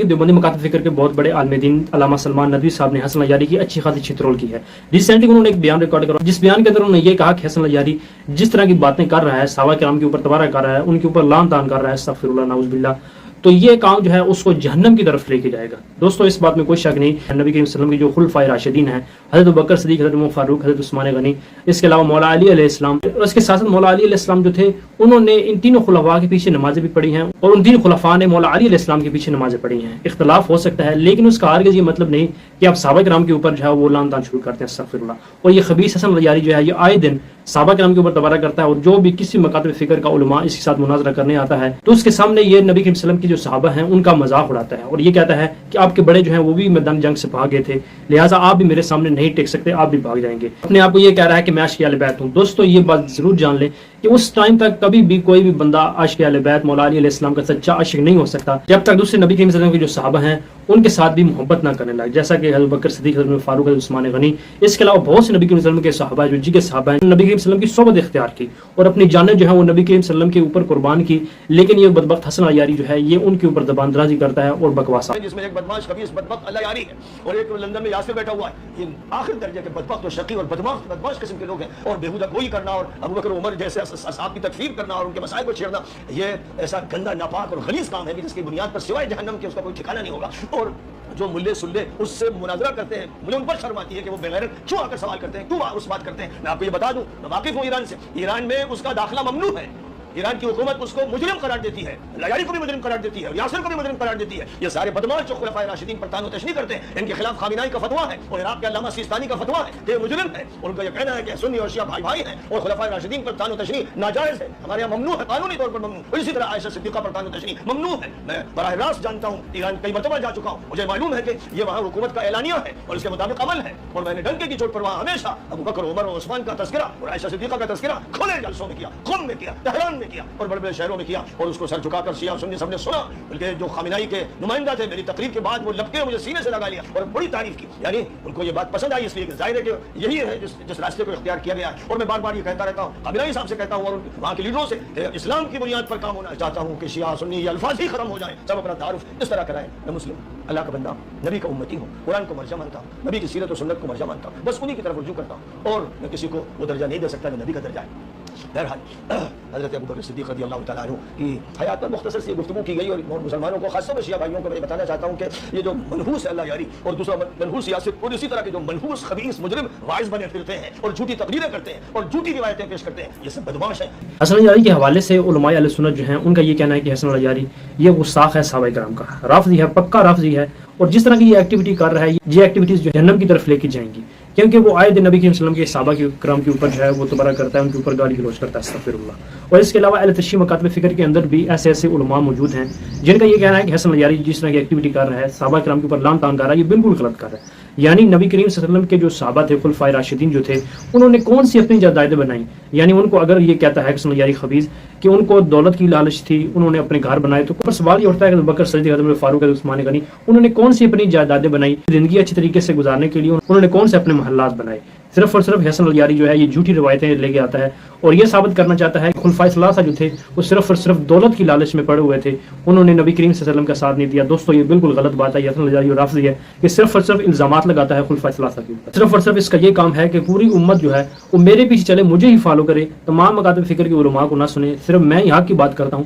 دیوبندی مکاتب فکر کے بہت بڑے عالم دین علامہ سلمان ندوی صاحب نے حسن العیاری کی اچھی خاصی چھترول کی ہے۔ ریسنٹلی انہوں نے ایک بیان ریکارڈ کرا جس بیان کے اندر انہوں نے یہ کہا کہ حسن العیاری جس طرح کی باتیں کر رہا ہے، صحابہ کرام کے اوپر تبارہ کر رہا ہے، ان کے اوپر لعن طعن کر رہا ہے، استغفر اللہ نعوذ باللہ، تو یہ کام جو ہے اس کو جہنم کی طرف لے کے جائے گا۔ دوستو اس بات میں کوئی شک نہیں، نبی کریم صلی اللہ علیہ وسلم کے جو خلفائے راشدین ہیں، حضرت ابوبکر صدیق، حضرت عمر فاروق، حضرت عثمان غنی، اس کے علاوہ مولا علی علیہ السلام، اور اس کے ساتھ مولا علی علیہ السلام جو تھے انہوں نے ان تینوں خلفاء کے پیچھے نمازیں بھی پڑھی ہیں، اور ان تین خلفاء نے مولا علی علیہ السلام کے پیچھے نمازیں پڑھی ہیں۔ اختلاف ہو سکتا ہے لیکن اس کا ہرگز یہ مطلب نہیں کہ آپ صحابہ کرام کے اوپر جو ہے وہ لعن طعن شروع کرتے ہیں، استغفر اللہ۔ اور یہ خبیث حسن العیاری جو ہے یہ آئے دن صحابہ کرام کے اوپر تبارہ کرتا ہے، اور جو بھی کسی مکاتب فکر کا علماء اس کے ساتھ مناظرہ کرنے آتا ہے تو اس کے سامنے یہ نبی کریم صلی اللہ علیہ وسلم کی جو صحابہ ہیں ان کا مذاق اڑاتا ہے، اور یہ کہتا ہے کہ آپ کے بڑے جو ہیں وہ بھی میدان جنگ سے بھاگ گئے تھے، لہٰذا آپ بھی میرے سامنے نہیں ٹک سکتے، آپ بھی بھاگ جائیں گے۔ اپنے آپ کو یہ کہہ رہا ہے کہ میں عاشق اہل بیت ہوں۔ دوستو یہ بات ضرور جان لیں کہ اس ٹائم تک کبھی بھی کوئی بھی بندہ عاشق اہل بیت مولا علی علیہ السلام کا سچا عاشق نہیں ہو سکتا جب تک دوسرے نبی کریم صلی اللہ علیہ وسلم کے جو صحابہ ہیں ان کے ساتھ بھی محبت نہ کرنے لگے، جیسا کہ حضرت بکر صدیق، حضرت فاروق، حضرت عثمان غنی، اس کے علاوہ بہت سے نبی کریم صلی اللہ علیہ وسلم کے صحابہ ہیں جو جی کے صحابہ ہیں، نبی کریم صلی اللہ علیہ وسلم کی صحبت اختیار کی اور اپنی جانیں جو ہیں وہ نبی کریم صلی اللہ علیہ وسلم کے اوپر قربان کی، لیکن یہ بدبخت حسن العیاری جو ہے یہ ان کے اوپر زبان درازی کرتا ہے اور بکواس، جس میں ایک بدماش خبیث بدبخت العیاری ہے اور ایک لندن میں یاسر بیٹھا ہوا ہے۔ یہ آخر درجے کے بدبخت اور شقی اور بدماش قسم کے لوگ ہیں، اور بےہودہ گوئی کرنا اور ابوبکر عمر جیسے اصحاب کی تکفیر کرنا اور ان کے مسائل کو چھیڑنا، یہ ایسا گندا ناپاک اور غلیظ کام ہے کہ جس کی بنیاد پر سوائے جہنم کے اس کا کوئی ٹھکانہ نہیں ہوگا۔ اور جو ملے سلے اس سے مناظرہ کرتے ہیں، مجھے ان پر شرم آتی ہے کہ وہ بغیرت کیوں آ کر سوال کرتے ہیں، کیوں اس بات کرتے ہیں۔ میں آپ کو یہ بتا دوں، میں واقف ہوں ایران سے، ایران میں اس کا داخلہ ممنوع ہے، ایران کی حکومت اس کو مجرم قرار دیتی ہے، العیاری کو بھی مجرم قرار دیتی ہے اور یاسر کو بھی مجرم قرار دیتی ہے۔ یہ سارے بدماش جو خلفائے راشدین پر طعن و تشنیع کرتے ہیں، ان کے خلاف خامنائی کا فتویٰ ہے اور عراق کے علامہ سیستانی کا فتویٰ ہے کہ یہ مجرم ہے، اور ان کا یہ کہنا ہے کہ سنی اور شیعہ بھائی بھائی ہیں اور خلفائے راشدین پر طعن و تشنیع ناجائز ہے، ہمارے یہاں ممنوع ہے، قانونی طور پر ممنوع، اور اسی طرح عائشہ صدیقہ پر طعن و تشنیع ممنوع ہے۔ میں براہ راست جانتا ہوں، ایران کئی مرتبہ جا چکا ہوں، مجھے معلوم ہے کہ یہ وہاں حکومت کا اعلانیہ ہے اور اس کے مطابق عمل ہے، اور میں نے ڈنکے کی چوٹ پر وہاں ہمیشہ ابوبکر، عمر اور عثمان کا تذکرہ اور عائشہ صدیقہ کا تذکرہ کھلے جلسوں میں کیا، قم میں کیا، تہران میں کیا اور بڑے بڑے شہروں میں کیا، اور اس کو سر جھکا کر شیعہ سنی سب نے سنا، بلکہ جو خامنائی کے نمائندہ تھے میری تقریر کے بعد وہ لپکے مجھے سینے سے لگا لیا اور بڑی تعریف کی، یعنی ان کو یہ بات پسند آئی، اس لیے کہ ظاہر ہے کہ یہی ہے جس راستے کو اختیار کیا گیا ہے۔ اور میں بار بار یہ کہتا رہتا ہوں، خامنائی صاحب سے کہتا ہوں اور وہاں کے لیڈروں سے کہ اسلام کی بنیاد پر کام ہونا چاہتا ہوں کہ شیعہ سنی یہ الفاظ ہی ختم ہو جائیں، سب اپنا تعارف اس طرح کرائیں، میں مسلم اللہ کا بندہ ہوں، نبی کا امتی ہوں، قرآن کو مرجع مانتا ہوں، نبی کی سیرت و سنت کو مرجع مانتا ہوں، بس انہی کی طرف رجوع کرتا ہوں، اور میں کسی کو وہ درجہ نہیں دے سکتا جو نبی کا درجہ ہے۔ بہرحال حضرت ابوبکر صدیق رضی اللہ تعالیٰ عنہ کی حیات پر مختصر سی گفتگو کی گئی، اور مسلمانوں کو، خاص طور پر شیعہ بھائیوں کو میں بتانا چاہتا ہوں کہ یہ جو منحوس ہے اللہ یاری اور دوسرا منحوس سیاست، اور اسی طرح کے جو منحوس خبیث مجرم واعظ بنے پھرتے ہیں اور جھوٹی تقریریں کرتے ہیں اور جھوٹی روایتیں پیش کرتے ہیں، یہ سب بدماش ہیں۔ حسن العیاری کے حوالے سے علماء اہل سنت جو ہیں ان کا یہ کہنا ہے کہ حسن العیاری یہ گستاخ ہے صحابہ کرام کا، رافضی ہے، پکا رافضی ہے، اور جس طرح کی یہ ایکٹیویٹی کر رہا ہے یہ ایکٹیویٹیز جو جہنم کی طرف لے کے جائیں گی، کیونکہ وہ آئے دن نبی کریم صلی اللہ علیہ وسلم کے صحابہ کرام کے اوپر جو ہے وہ تبرہ کرتا ہے، ان کے اوپر گالی گلوچ کرتا ہے، استغفر اللہ۔ اور اس کے علاوہ اہل تشیع مکاتب فکر کے اندر بھی ایسے علماء موجود ہیں جن کا یہ کہنا ہے کہ حسن العیاری جس طرح کی ایکٹیویٹی کر رہا ہے، صحابہ کرام کے اوپر لعن طعن کر رہا ہے، یہ بالکل غلط کر رہا ہے۔ یعنی نبی کریم صلی اللہ علیہ وسلم کے جو صحابہ تھے، خلفائے راشدین جو تھے، انہوں نے کون سی اپنی جائیدادیں بنائیں؟ یعنی ان کو اگر یہ کہتا ہے حسن العیاری خبیث کہ ان کو دولت کی لالچ تھی، انہوں نے اپنے گھر بنائے، تو سوال یہ اٹھتا ہے کہ بکر صدیق، حضرت فاروق، حضرت عثمان غنی، انہوں نے کون سی اپنی جائیدادیں بنائی؟ زندگی اچھی طریقے سے گزارنے کے لیے انہوں نے کون سے اپنے محلات بنائے؟ صرف اور صرف حسن العیاری جو ہے یہ جھوٹی روایتیں لے کے آتا ہے اور یہ ثابت کرنا چاہتا ہے کہ خلفائے ثلاثہ جو تھے وہ صرف اور صرف دولت کی لالچ میں پڑے ہوئے تھے، انہوں نے نبی کریم صلی اللہ علیہ وسلم کا ساتھ نہیں دیا۔ دوستو یہ بالکل غلط بات ہے، یہ حسن العیاری اور رافضی ہے کہ صرف اور صرف الزامات لگاتا ہے خلفائے ثلاثہ کے اوپر۔ صرف اور صرف اس کا یہ کام ہے کہ پوری امت جو ہے وہ میرے پیچھے چلے، مجھے ہی فالو کرے، تمام مکاتب فکر کے علماء کو نہ سنے، صرف میں یہاں کی بات کرتا ہوں۔